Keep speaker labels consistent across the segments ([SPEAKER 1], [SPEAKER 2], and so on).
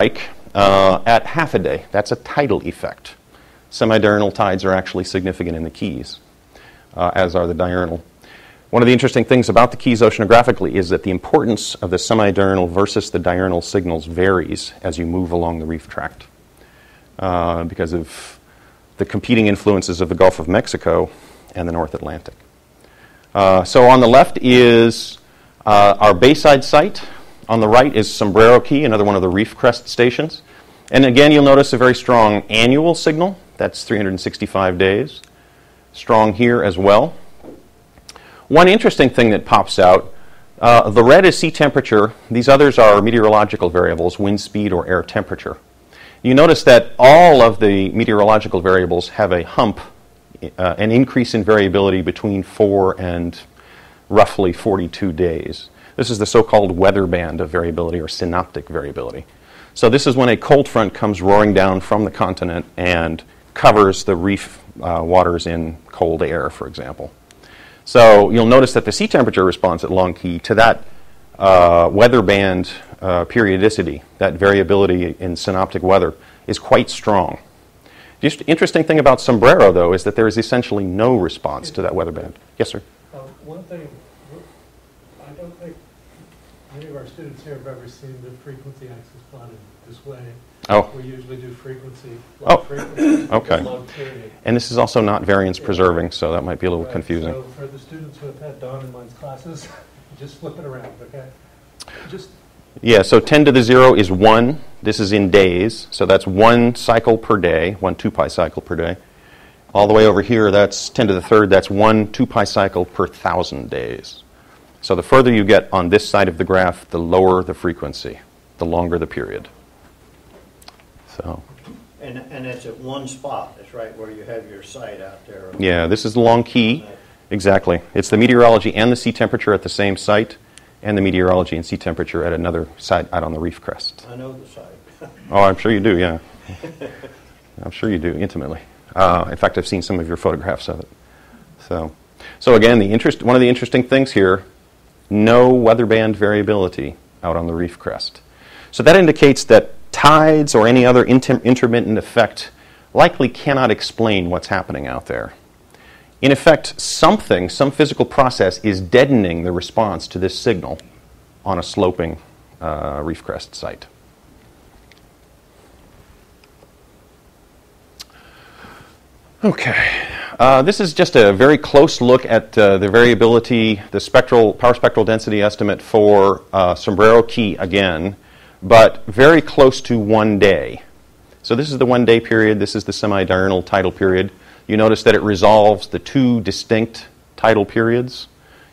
[SPEAKER 1] at half a day. That's a tidal effect. Semi-diurnal tides are actually significant in the Keys, as are the diurnal. One of the interesting things about the Keys oceanographically is that the importance of the semi-diurnal versus the diurnal signals varies as you move along the reef tract because of the competing influences of the Gulf of Mexico and the North Atlantic. So on the left is our Bayside site. On the right is Sombrero Key, another one of the reef crest stations. And again, you'll notice a very strong annual signal. That's 365 days. Strong here as well. One interesting thing that pops out, the red is sea temperature. These others are meteorological variables, wind speed or air temperature. You notice that all of the meteorological variables have a hump, an increase in variability between 4 and roughly 42 days. This is the so-called weather band of variability or synoptic variability. So this is when a cold front comes roaring down from the continent and covers the reef waters in cold air, for example. So you'll notice that the sea temperature response at Long Key to that weather band periodicity, that variability in synoptic weather, is quite strong. The interesting thing about Sombrero, though, is that there is essentially no response to that weather band. Yes, sir?
[SPEAKER 2] One thing, I don't think many of our students here have ever seen the frequency axis plotted this way.
[SPEAKER 1] Oh.
[SPEAKER 2] We usually do frequency,
[SPEAKER 1] okay.
[SPEAKER 2] log period.
[SPEAKER 1] And this is also not variance preserving, so that might be a little confusing.
[SPEAKER 2] So for the students who have had Don and mine's classes, just flip it around, okay? Yeah,
[SPEAKER 1] so 10 to the 0 is 1. This is in days, so that's 1 cycle per day, 1 2-pi cycle per day. All the way over here, that's 10 to the 3rd, that's 1 2-pi cycle per 1,000 days. So the further you get on this side of the graph, the lower the frequency, the longer the period. So.
[SPEAKER 3] And it's at one spot. That's right where you have your site out there.
[SPEAKER 1] Yeah, this is Long Key. Exactly. It's the meteorology and the sea temperature at the same site, and the meteorology and sea temperature at another site out on the reef crest.
[SPEAKER 3] I know the site.
[SPEAKER 1] Oh, I'm sure you do, yeah. I'm sure you do, intimately. In fact, I've seen some of your photographs of it. So again, one of the interesting things here, no weather band variability out on the reef crest. So that indicates that tides or any other intermittent effect likely cannot explain what's happening out there. In effect, some physical process is deadening the response to this signal on a sloping reef crest site. Okay, this is just a very close look at the variability, the power spectral density estimate for Sombrero Key again, but very close to 1 day. So this is the 1 day period, this is the semi-diurnal tidal period. You notice that it resolves the 2 distinct tidal periods.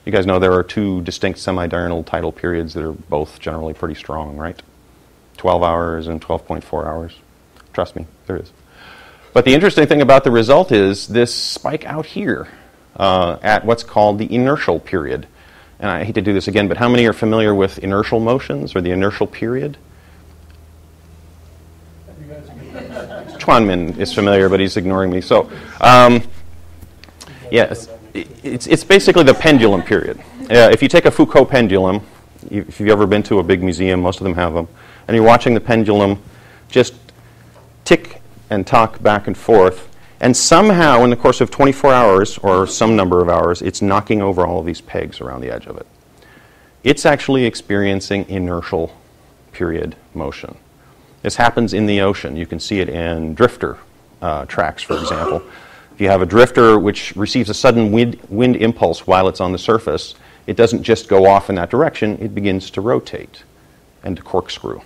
[SPEAKER 1] You guys know there are 2 distinct semi-diurnal tidal periods that are both generally pretty strong, right? 12 hours and 12.4 hours. Trust me, there is. But the interesting thing about the result is this spike out here at what's called the inertial period. And I hate to do this again, but how many are familiar with inertial motions or the inertial period? Chuanmin is familiar, but he's ignoring me. So, yes, it's basically the pendulum period. If you take a Foucault pendulum, if you've ever been to a big museum, most of them have them, and you're watching the pendulum just tick and tock back and forth, and somehow in the course of 24 hours or some number of hours, it's knocking over all of these pegs around the edge of it. It's actually experiencing inertial period motion. This happens in the ocean. You can see it in drifter tracks, for example. If you have a drifter which receives a sudden wind impulse while it's on the surface, it doesn't just go off in that direction, it begins to rotate and to corkscrew.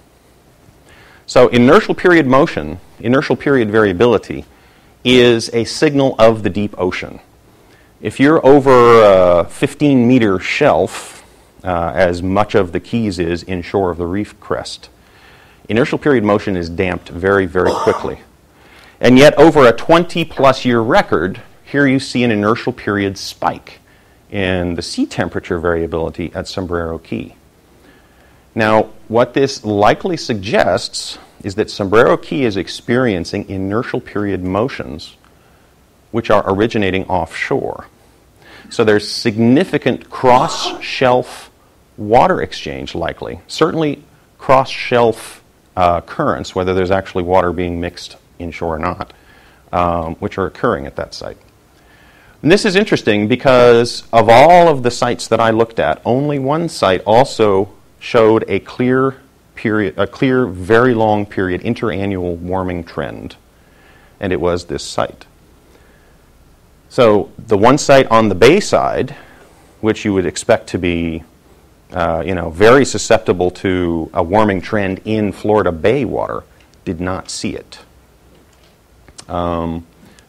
[SPEAKER 1] So inertial period motion, inertial period variability, is a signal of the deep ocean. If you're over a 15-meter shelf, as much of the Keys is inshore of the reef crest, inertial period motion is damped very, very quickly. And yet over a 20-plus year record, here you see an inertial period spike in the sea temperature variability at Sombrero Key. Now, what this likely suggests is that Sombrero Key is experiencing inertial period motions which are originating offshore. So there's significant cross-shelf water exchange likely, certainly cross-shelf currents, whether there's actually water being mixed inshore or not, which are occurring at that site. And this is interesting because of all of the sites that I looked at, only one site also showed a clear, very long period, interannual warming trend, and it was this site. So the one site on the bay side, which you would expect to be very susceptible to a warming trend in Florida Bay water, did not see it.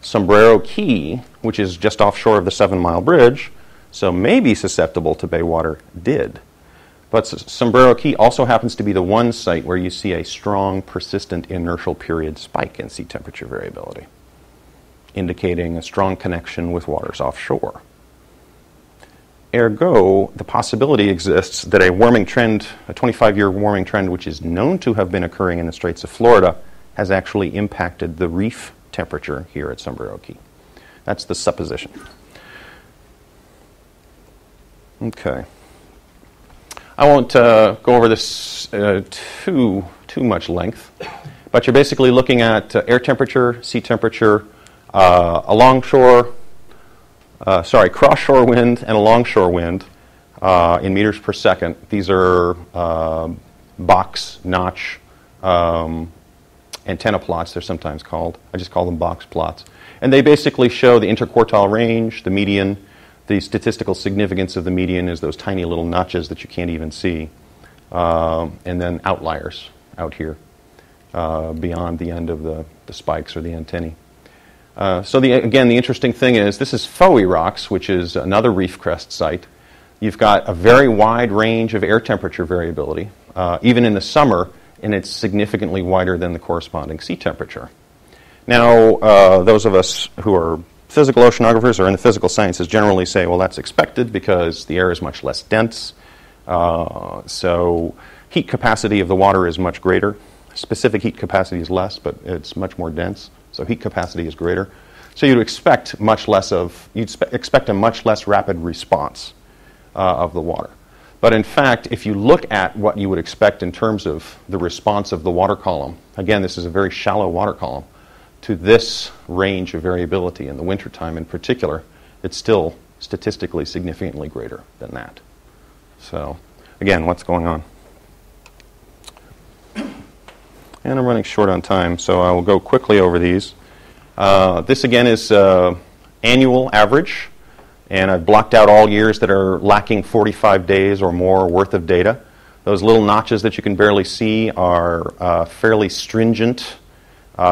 [SPEAKER 1] Sombrero Key, which is just offshore of the 7 Mile Bridge, so maybe susceptible to bay water, did. But Sombrero Key also happens to be the one site where you see a strong, persistent inertial period spike in sea temperature variability, indicating a strong connection with waters offshore. Ergo, the possibility exists that a warming trend, a 25-year warming trend, which is known to have been occurring in the Straits of Florida, has actually impacted the reef temperature here at Sombrero Key. That's the supposition. Okay. I won't go over this too much length, but you're basically looking at air temperature, sea temperature, cross-shore wind and a longshore wind in meters per second. These are box, notch, antenna plots, they're sometimes called. I just call them box plots. And they basically show the interquartile range, the median. The statistical significance of the median is those tiny little notches that you can't even see. And then outliers out here beyond the end of the spikes or the antennae. Again, the interesting thing is this is Fowey rocks, which is another reef crest site. You've got a very wide range of air temperature variability, even in the summer, and it's significantly wider than the corresponding sea temperature. Now, those of us who are physical oceanographers or in the physical sciences generally say, well, that's expected because the air is much less dense, so heat capacity of the water is much greater. Specific heat capacity is less, but it's much more dense. So heat capacity is greater. So you'd expect a much less rapid response of the water. But in fact, if you look at what you would expect in terms of the response of the water column, again, this is a very shallow water column, to this range of variability in the wintertime in particular, it's still statistically significantly greater than that. So again, what's going on? And I'm running short on time, so I will go quickly over these. This, again, is annual average, and I've blocked out all years that are lacking 45 days or more worth of data. Those little notches that you can barely see are fairly stringent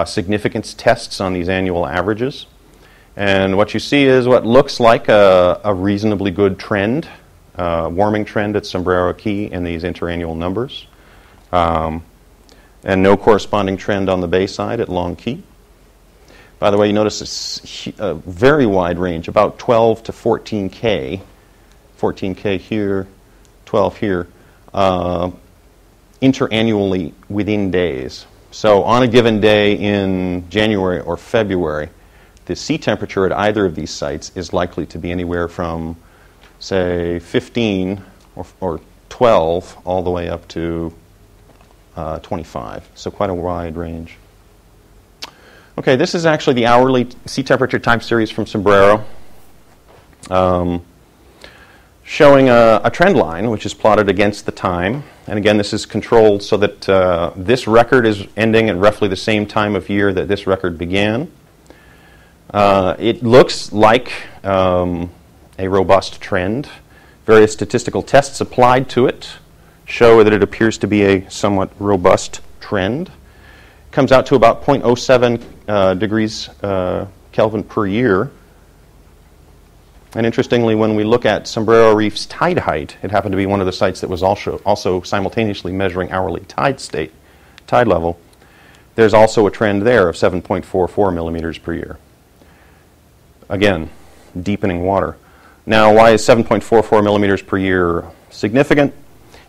[SPEAKER 1] significance tests on these annual averages. And what you see is what looks like a reasonably good trend, warming trend at Sombrero Key in these interannual numbers. And no corresponding trend on the bay side at Long Key. By the way, you notice a very wide range, about 12 to 14K. 14K here, 12 here, interannually within days. So on a given day in January or February, the sea temperature at either of these sites is likely to be anywhere from, say, 15 or 12 all the way up to 25, so quite a wide range. Okay, this is actually the hourly sea temperature time series from Sombrero, showing a trend line which is plotted against the time. And again, this is controlled so that this record is ending at roughly the same time of year that this record began. It looks like a robust trend. Various statistical tests applied to it show that it appears to be a somewhat robust trend. It comes out to about 0.07 degrees Kelvin per year. And interestingly, when we look at Sombrero Reef's tide height, it happened to be one of the sites that was also simultaneously measuring hourly tide level. There's also a trend there of 7.44 millimeters per year. Again, deepening water. Now, why is 7.44 millimeters per year significant?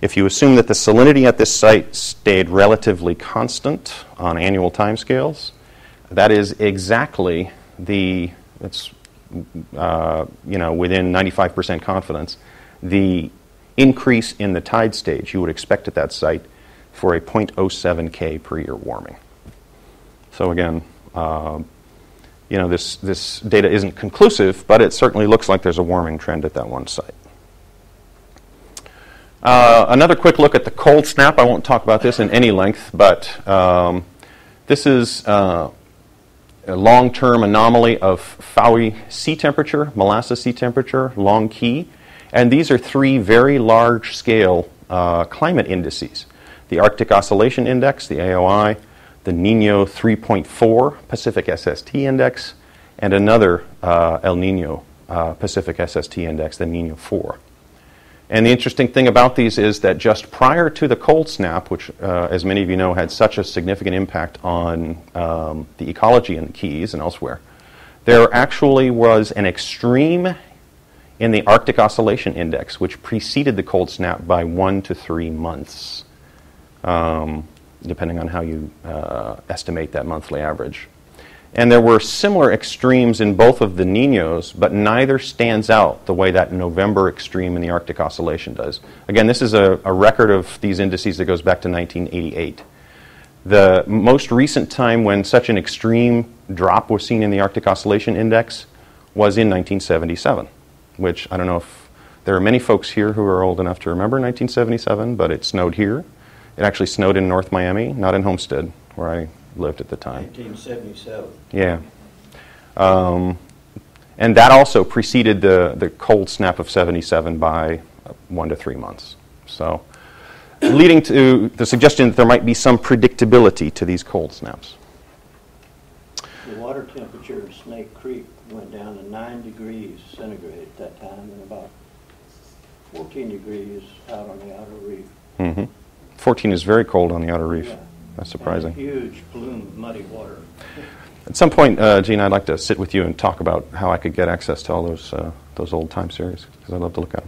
[SPEAKER 1] If you assume that the salinity at this site stayed relatively constant on annual timescales, that is exactly within 95% confidence, the increase in the tide stage you would expect at that site for a 0.07 K per year warming. So again, this data isn't conclusive, but it certainly looks like there's a warming trend at that one site. Another quick look at the cold snap. I won't talk about this in any length, but this is a long-term anomaly of Fowey sea temperature, molasses sea temperature, long key. And these are three very large-scale climate indices. The Arctic Oscillation Index, the AOI, the Nino 3.4 Pacific SST Index, and another El Nino Pacific SST Index, the Nino 4. And the interesting thing about these is that just prior to the cold snap, which, as many of you know, had such a significant impact on the ecology in the Keys and elsewhere, there actually was an extreme in the Arctic Oscillation Index, which preceded the cold snap by 1 to 3 months, depending on how you estimate that monthly average. And there were similar extremes in both of the Ninos, but neither stands out the way that November extreme in the Arctic Oscillation does. Again, this is a record of these indices that goes back to 1988. The most recent time when such an extreme drop was seen in the Arctic Oscillation Index was in 1977, which I don't know if there are many folks here who are old enough to remember 1977, but it snowed here. It actually snowed in North Miami, not in Homestead, where I lived at the time.
[SPEAKER 3] 1977.
[SPEAKER 1] Yeah. And that also preceded the cold snap of 77 by 1 to 3 months. So, leading to the suggestion that there might be some predictability to these cold snaps.
[SPEAKER 3] The water temperature in Snake Creek went down to 9 degrees centigrade at that time and about 14 degrees out on the outer reef.
[SPEAKER 1] Mm-hmm. 14 is very cold on the outer reef.
[SPEAKER 3] Yeah.
[SPEAKER 1] That's surprising.
[SPEAKER 3] And a huge plume of muddy water.
[SPEAKER 1] At some point, Gene, I'd like to sit with you and talk about how I could get access to all those old time series, because I'd love to look at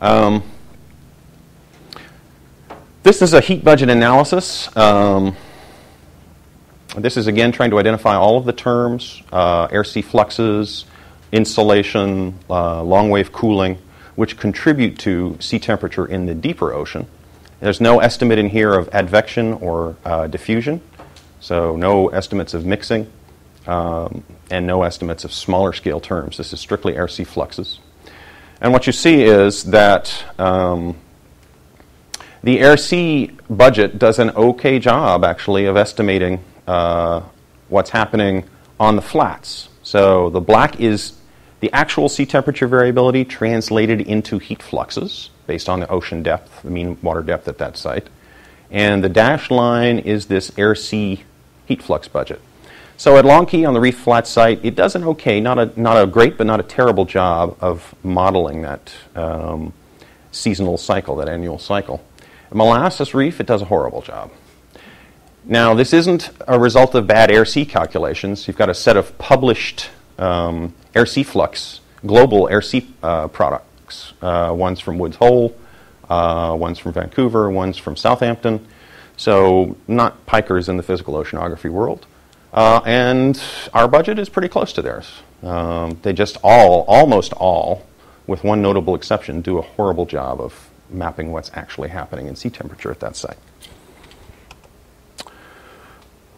[SPEAKER 1] them. This is a heat budget analysis. This is, again, trying to identify all of the terms, air-sea fluxes, insulation, long-wave cooling, which contribute to sea temperature in the deeper ocean. There's no estimate in here of advection or diffusion, so no estimates of mixing, and no estimates of smaller scale terms. This is strictly air-sea fluxes. And what you see is that the air-sea budget does an okay job, actually, of estimating what's happening on the flats. So the black is the actual sea temperature variability translated into heat fluxes based on the ocean depth, the mean water depth at that site. And the dashed line is this air-sea heat flux budget. So at Long Key on the Reef Flat site, it does an okay, not a great but not a terrible job of modeling that seasonal cycle, that annual cycle. At Molasses Reef, it does a horrible job. Now, this isn't a result of bad air-sea calculations. You've got a set of published air-sea flux, global air-sea products. One's from Woods Hole, one's from Vancouver, one's from Southampton. So not pikers in the physical oceanography world. And our budget is pretty close to theirs. They just almost all, with one notable exception, do a horrible job of mapping what's actually happening in sea temperature at that site.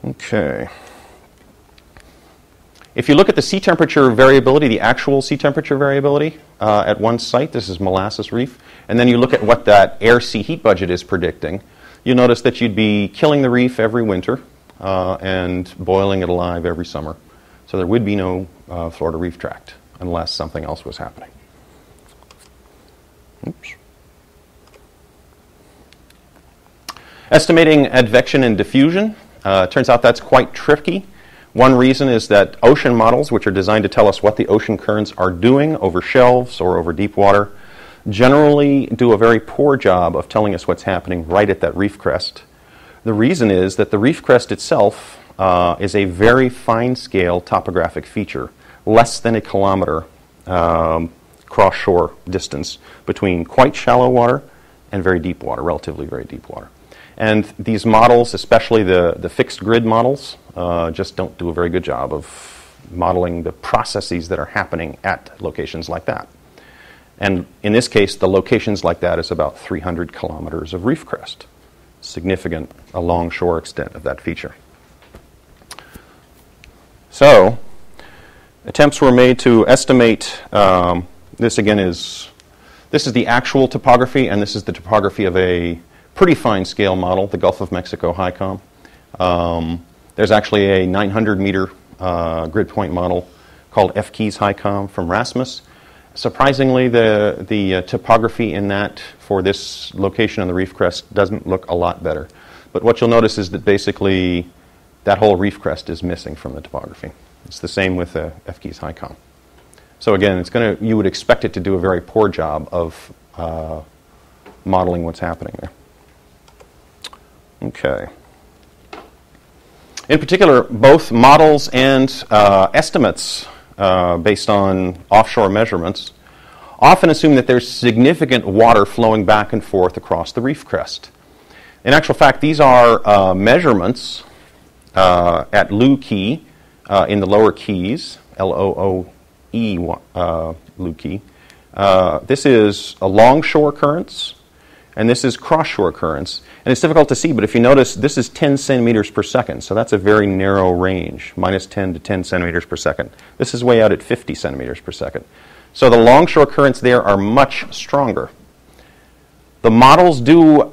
[SPEAKER 1] Okay. If you look at the sea temperature variability, the actual sea temperature variability at one site, this is Molasses Reef, and then you look at what that air-sea heat budget is predicting, you'll notice that you'd be killing the reef every winter and boiling it alive every summer. So there would be no Florida Reef Tract unless something else was happening. Oops. Estimating advection and diffusion. Turns out that's quite tricky. One reason is that ocean models, which are designed to tell us what the ocean currents are doing over shelves or over deep water, generally do a very poor job of telling us what's happening right at that reef crest. The reason is that the reef crest itself is a very fine-scale topographic feature, less than a kilometer cross-shore distance between quite shallow water and very deep water, relatively very deep water. And these models, especially the fixed grid models, just don't do a very good job of modeling the processes that are happening at locations like that. And in this case, the locations like that is about 300 kilometers of reef crest. significant along-shore extent of that feature. So, attempts were made to estimate, this is the actual topography, and this is the topography of a pretty fine scale model, the Gulf of Mexico HYCOM. There's actually a 900-meter grid point model called HYCOM from Rasmus. Surprisingly, the topography in that for this location on the reef crest doesn't look a lot better. But what you'll notice is that basically that whole reef crest is missing from the topography. It's the same with the HYCOM. So again, you would expect it to do a very poor job of modeling what's happening there. Okay. In particular, both models and estimates based on offshore measurements often assume that there's significant water flowing back and forth across the reef crest. In actual fact, these are measurements at Loo Key in the lower keys, L-O-O-E Loo Key. This is a longshore currents, and this is cross-shore currents. And it's difficult to see, but if you notice, this is 10 centimeters per second, so that's a very narrow range, minus 10 to 10 centimeters per second. This is way out at 50 centimeters per second. So the longshore currents there are much stronger. The models do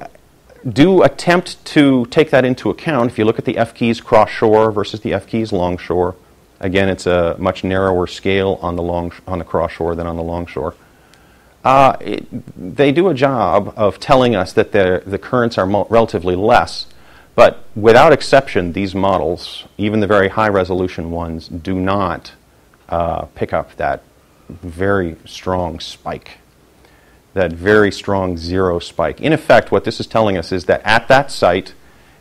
[SPEAKER 1] attempt to take that into account. If you look at the F-keys cross-shore versus the F-keys longshore, again, it's a much narrower scale on the cross-shore than on the longshore. They do a job of telling us that the currents are relatively less, but without exception, these models, even the very high-resolution ones, do not pick up that very strong spike, that very strong zero spike. In effect, what this is telling us is that at that site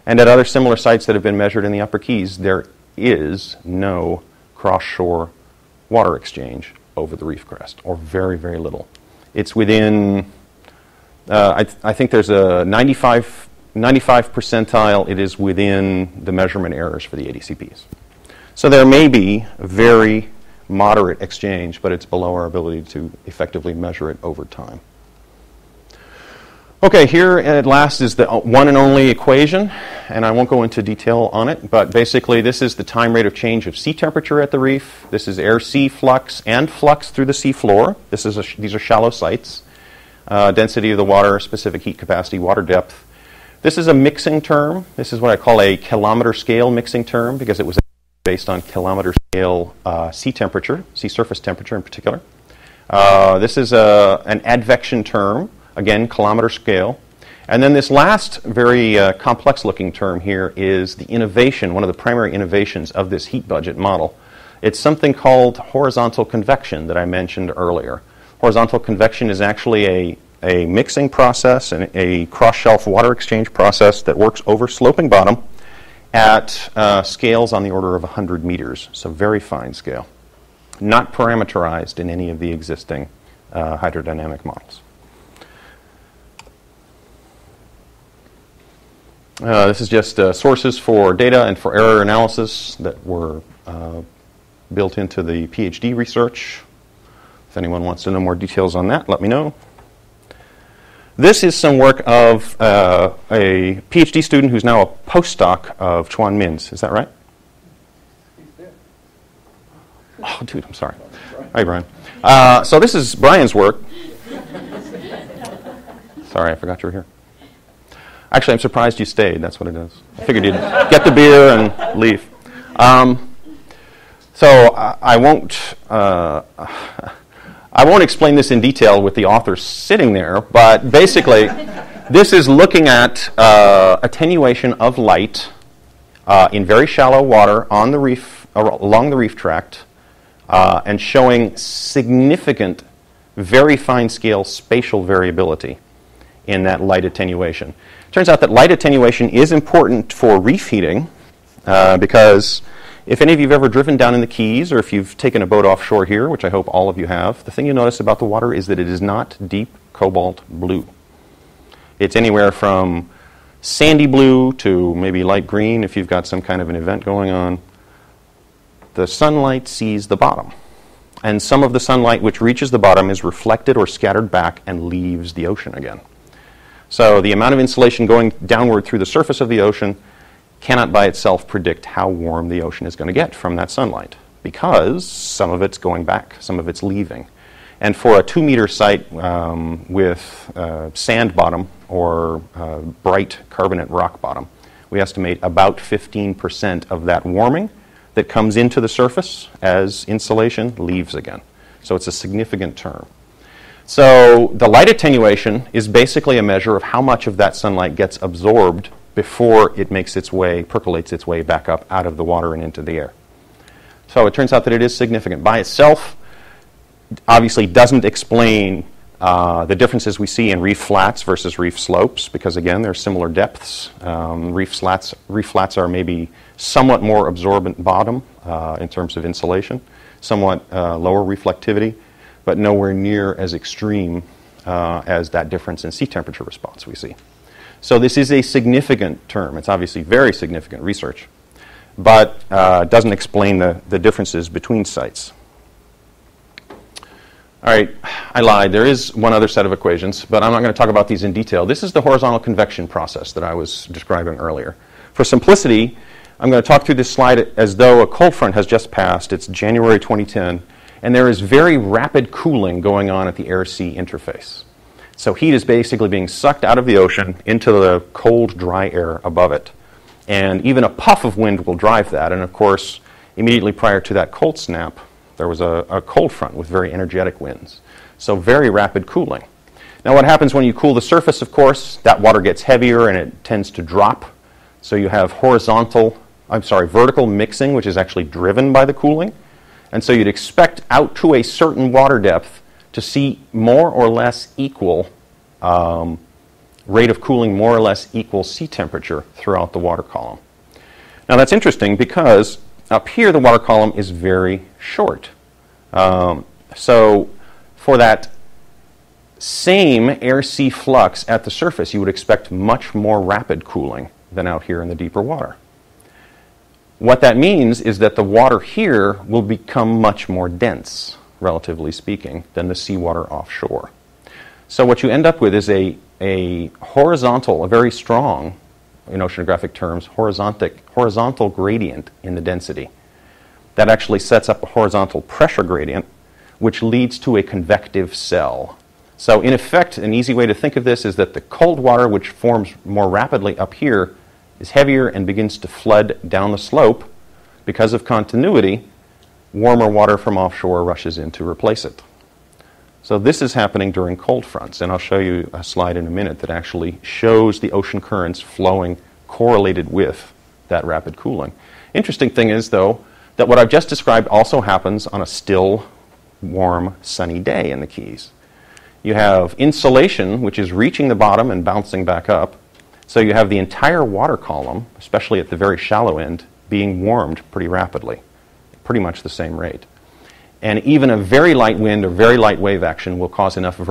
[SPEAKER 1] and at other similar sites that have been measured in the upper keys, there is no cross-shore water exchange over the reef crest, or very, very little. It's within, I think there's a 95 percentile. It is within the measurement errors for the ADCPs. So there may be very moderate exchange, but it's below our ability to effectively measure it over time. Okay, here at last is the one and only equation, and I won't go into detail on it, but basically this is the time rate of change of sea temperature at the reef. This is air-sea flux and flux through the sea floor. These are shallow sites. Density of the water, specific heat capacity, water depth. This is a mixing term. This is what I call a kilometer scale mixing term because it was based on kilometer scale sea temperature, sea surface temperature in particular. This is an advection term. Again, kilometer scale. And then this last very complex-looking term here is the innovation, one of the primary innovations of this heat budget model. It's something called horizontal convection that I mentioned earlier. Horizontal convection is actually a mixing process and a cross-shelf water exchange process that works over sloping bottom at scales on the order of 100 meters, so very fine scale. Not parameterized in any of the existing hydrodynamic models. This is just sources for data and for error analysis that were built into the PhD research. If anyone wants to know more details on that, let me know. This is some work of a PhD student who's now a postdoc of Chuan Min's. Is that right?
[SPEAKER 2] He's there.
[SPEAKER 1] Oh, dude, I'm sorry. Hi, Brian. So this is Brian's work. Sorry, I forgot you were here. Actually, I'm surprised you stayed. That's what it is. I figured you'd get the beer and leave. So I won't explain this in detail with the author sitting there, but basically, this is looking at attenuation of light in very shallow water on the reef, along the reef tract, and showing significant, very fine-scale spatial variability in that light attenuation. Turns out that light attenuation is important for reef heating because if any of you have ever driven down in the Keys or if you've taken a boat offshore here, which I hope all of you have, the thing you notice about the water is that it is not deep cobalt blue. It's anywhere from sandy blue to maybe light green if you've got some kind of an event going on. The sunlight sees the bottom. And some of the sunlight which reaches the bottom is reflected or scattered back and leaves the ocean again. So the amount of insolation going downward through the surface of the ocean cannot by itself predict how warm the ocean is going to get from that sunlight, because some of it's going back, some of it's leaving. And for a 2-meter site with sand bottom or bright carbonate rock bottom, we estimate about 15% of that warming that comes into the surface as insolation leaves again. So it's a significant term. So the light attenuation is basically a measure of how much of that sunlight gets absorbed before it makes its way, percolates its way back up out of the water and into the air. So it turns out that it is significant. By itself, obviously doesn't explain the differences we see in reef flats versus reef slopes, because again, they're similar depths. Reef flats are maybe somewhat more absorbent bottom in terms of insulation, somewhat lower reflectivity, but nowhere near as extreme as that difference in sea temperature response we see. So this is a significant term. It's obviously very significant research, but doesn't explain the differences between sites. All right, I lied. There is one other set of equations, but I'm not going to talk about these in detail. This is the horizontal convection process that I was describing earlier. For simplicity, I'm going to talk through this slide as though a cold front has just passed. It's January 2010, and there is very rapid cooling going on at the air-sea interface. So heat is basically being sucked out of the ocean into the cold, dry air above it. And even a puff of wind will drive that. And of course, immediately prior to that cold snap, there was a cold front with very energetic winds. So very rapid cooling. Now what happens when you cool the surface, of course, that water gets heavier and it tends to drop. So you have vertical mixing, which is actually driven by the cooling. And so you'd expect out to a certain water depth to see more or less equal rate of cooling, more or less equal sea temperature throughout the water column. Now that's interesting because up here the water column is very short. So for that same air-sea flux at the surface, you would expect much more rapid cooling than out here in the deeper water. What that means is that the water here will become much more dense, relatively speaking, than the seawater offshore. So what you end up with is a horizontal, a very strong, in oceanographic terms, horizontal gradient in the density. That actually sets up a horizontal pressure gradient, which leads to a convective cell. So in effect, an easy way to think of this is that the cold water, which forms more rapidly up here, is heavier and begins to flood down the slope. Because of continuity, warmer water from offshore rushes in to replace it. So this is happening during cold fronts, and I'll show you a slide in a minute that actually shows the ocean currents flowing correlated with that rapid cooling. Interesting thing is, though, that what I've just described also happens on a still, warm, sunny day in the Keys. You have insolation, which is reaching the bottom and bouncing back up. So you have the entire water column, especially at the very shallow end, being warmed pretty rapidly, pretty much the same rate. And even a very light wind or very light wave action will cause enough vertical